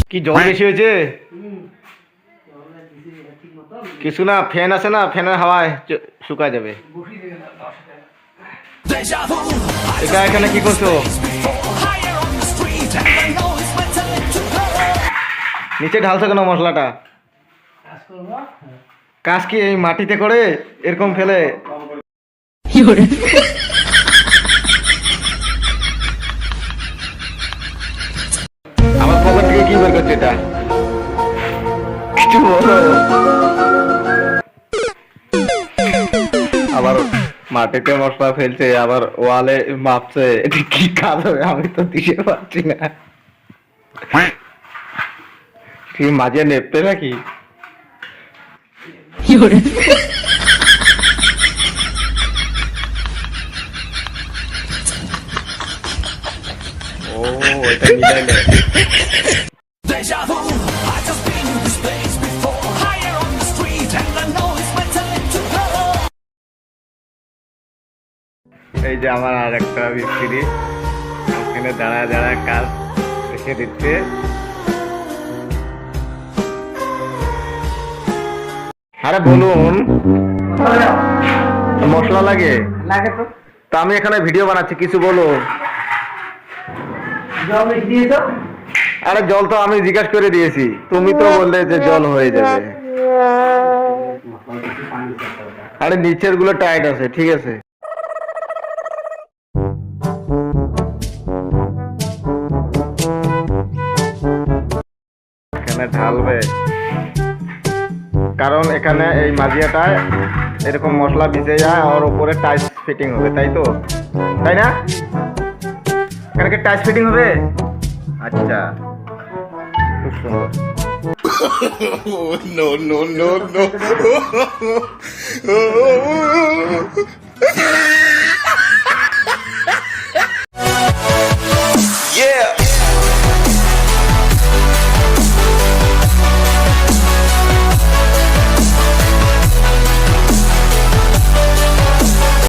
কি জল বেশি হয়েছে? কিছু না, ফ্যান আছে না, ফ্যানের হাওয়ায় শুকায় যাবে। এখানে কি করছো? নিচে ঢালছো কেন মশলাটা? কাজ কি এই মাটিতে করে এরকম ফেলে? আমার পকেট থেকে কি বের করছে এটা? কিছু বলো। আবার মাটিতে মশলা ফেলছে, আবার ওয়ালে মাপছে, এটা কি কাজ হবে আমি তো দিতে পারছি না। কি মাঝে নেপতে নাকি? ও এটা মিলাইলে। এই যে আমার আর একটা মিস্ত্রি ওখানে দাঁড়ায় দাঁড়ায় কাজ দেখে দিচ্ছে। আরে বলুন, মশলা লাগে? লাগে তো। তা আমি এখানে ভিডিও বানাচ্ছি, কিছু বলো। আরে জল তো আমি জিজ্ঞাসা করে দিয়েছি, তুমি তো বললে যে জল হয়ে যাবে। আরে নিচের গুলো টাইট আছে, ঠিক আছে। এখানে ঢালবে কারণ এখানে এই মাজিয়াটায় এরকম মশলা ভিজে যায়, আর উপরে টাইস ফিটিং হবে, তাই তো? তাই না? এখানে কি টাইস ফিটিং হবে? আচ্ছা, খুব সুন্দর। no no no no